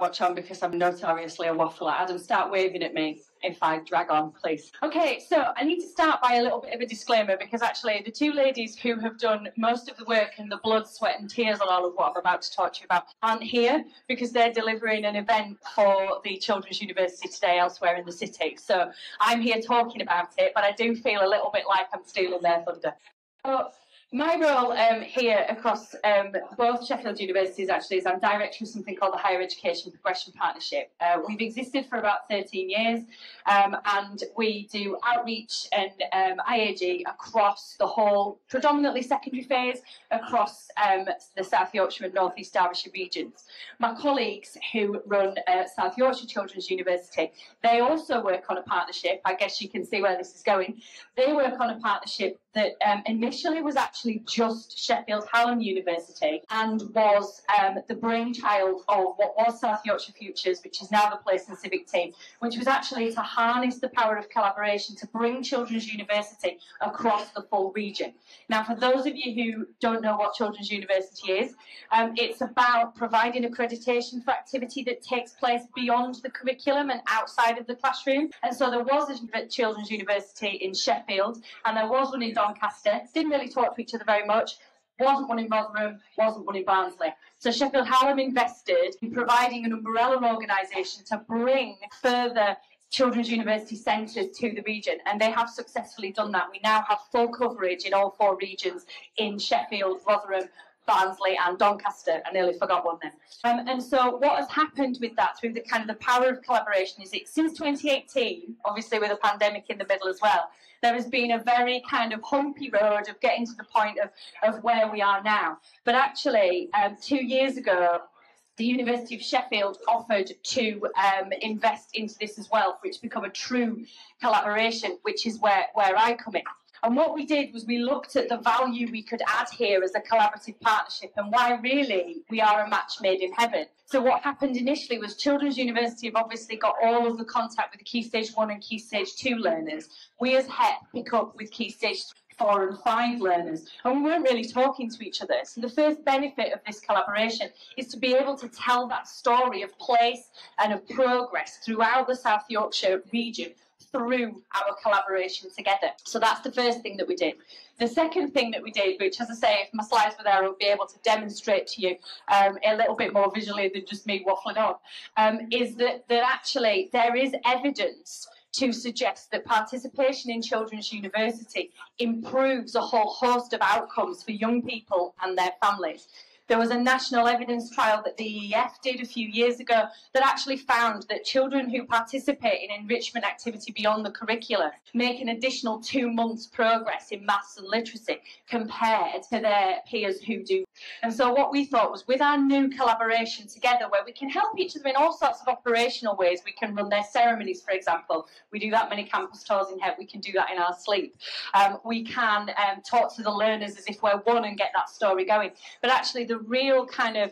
smartwatch on because I'm notoriously a waffler. Adam, start waving at me if I drag on, please. Okay, so I need to start by a little bit of a disclaimer because actually the two ladies who have done most of the work and the blood, sweat and tears on all of what I'm about to talk to you about aren't here because they're delivering an event for the Children's University today elsewhere in the city. So I'm here talking about it, but I do feel a little bit like I'm stealing their thunder. So, my role here across both Sheffield universities actually is I'm director of something called the Higher Education Progression Partnership. We've existed for about 13 years and we do outreach and IAG across the whole, predominantly secondary phase, across the South Yorkshire and North East Derbyshire regions. My colleagues who run South Yorkshire Children's University, they also work on a partnership. I guess you can see where this is going. They work on a partnership that initially was actually just Sheffield Hallam University and was the brainchild of what was South Yorkshire Futures, which is now the Place and Civic team, which was actually to harness the power of collaboration to bring Children's University across the full region. Now, for those of you who don't know what Children's University is, it's about providing accreditation for activity that takes place beyond the curriculum and outside of the classroom. And so there was a Children's University in Sheffield and there was one in Doncaster. Didn't really talk to each other very much. Wasn't one in Rotherham, wasn't one in Barnsley. So Sheffield Hallam invested in providing an umbrella organisation to bring further Children's University centres to the region, and they have successfully done that. We now have full coverage in all 4 regions in Sheffield, Rotherham, Barnsley and Doncaster. I nearly forgot one then. And so what has happened with that through the kind of the power of collaboration is that since 2018, obviously with a pandemic in the middle as well, there has been a very kind of humpy road of getting to the point of where we are now. But actually, 2 years ago, the University of Sheffield offered to invest into this as well for it to become a true collaboration, which is where I come in. And what we did was we looked at the value we could add here as a collaborative partnership and why really we are a match made in heaven. So what happened initially was Children's University have obviously got all of the contact with the Key Stage 1 and Key Stage 2 learners. We as HEP pick up with Key Stage 4 and 5 learners, and we weren't really talking to each other. So the first benefit of this collaboration is to be able to tell that story of place and of progress throughout the South Yorkshire region through our collaboration together. So that's the first thing that we did. The second thing that we did, which, as I say, if my slides were there, I would be able to demonstrate to you a little bit more visually than just me waffling on, is that actually there is evidence to suggest that participation in Children's University improves a whole host of outcomes for young people and their families. There was a national evidence trial that the EEF did a few years ago that actually found that children who participate in enrichment activity beyond the curriculum make an additional 2 months progress in maths and literacy compared to their peers who do. And so what we thought was with our new collaboration together where we can help each other in all sorts of operational ways, we can run their ceremonies, for example. We do that many campus tours in HEP, we can do that in our sleep. We can talk to the learners as if we're one and get that story going. But actually the real kind of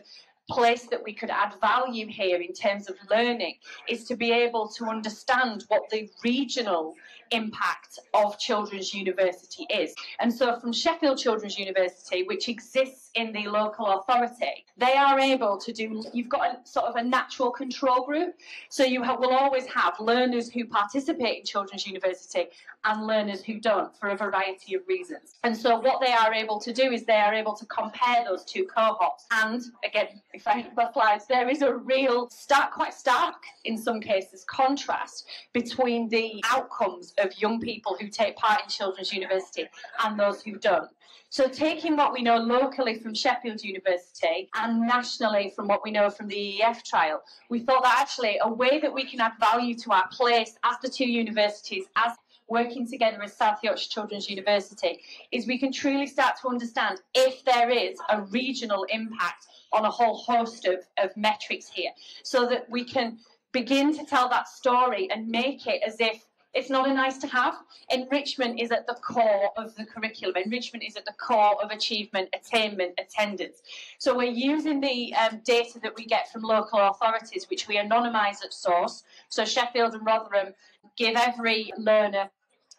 place that we could add value here in terms of learning is to be able to understand what the regional impact of Children's University is. And so from Sheffield Children's University, which exists in the local authority, they are able to do, you've got a sort of a natural control group. So you will always have learners who participate in Children's University and learners who don't for a variety of reasons. And so what they are able to do is they are able to compare those 2 cohorts. And again, if I have my slides, there is a real quite stark, in some cases, contrast between the outcomes of young people who take part in Children's University and those who don't. So taking what we know locally from Sheffield University and nationally from what we know from the EEF trial, we thought that actually a way that we can add value to our place as the 2 universities, as working together as South Yorkshire Children's University, is we can truly start to understand if there is a regional impact on a whole host of metrics here, so that we can begin to tell that story and make it as if it's not a nice to have. Enrichment is at the core of the curriculum. Enrichment is at the core of achievement, attainment, attendance. So we're using the data that we get from local authorities, which we anonymise at source. So Sheffield and Rotherham give every learner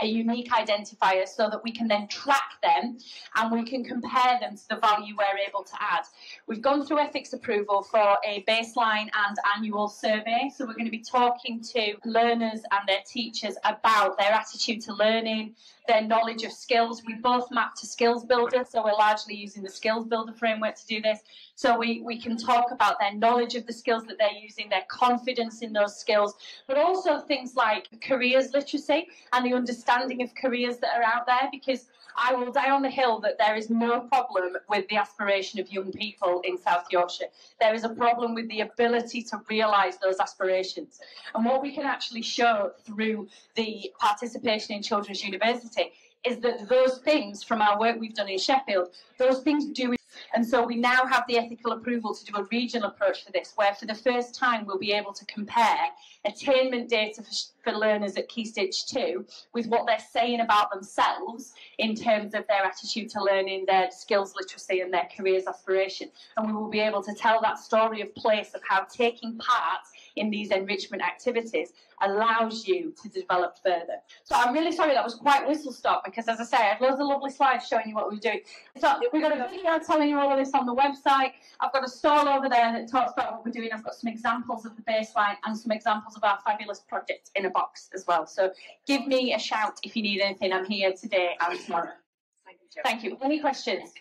a unique identifier so that we can then track them and we can compare them to the value we're able to add. We've gone through ethics approval for a baseline and annual survey, so we're going to be talking to learners and their teachers about their attitude to learning, their knowledge of skills. We both map to Skills Builder, so we're largely using the Skills Builder framework to do this. So we can talk about their knowledge of the skills that they're using, their confidence in those skills, but also things like careers literacy and the understanding of careers that are out there, because I will die on the hill that there is no problem with the aspiration of young people in South Yorkshire. There is a problem with the ability to realise those aspirations. And what we can actually show through the participation in Children's University is that those things from our work we've done in Sheffield, those things do. And so we now have the ethical approval to do a regional approach for this, where for the first time we'll be able to compare attainment data for learners at Key Stage 2 with what they're saying about themselves in terms of their attitude to learning, their skills literacy and their careers aspiration. And we will be able to tell that story of place of how taking part in these enrichment activities allows you to develop further. So I'm really sorry that was quite whistle stop, because as I say, I had loads of lovely slides showing you what we were doing. So we've got a video telling you all of this on the website. I've got a stall over there that talks about what we're doing. I've got some examples of the baseline and some examples of our fabulous project in a box as well. So give me a shout if you need anything. I'm here today and tomorrow. Thank you. Any questions?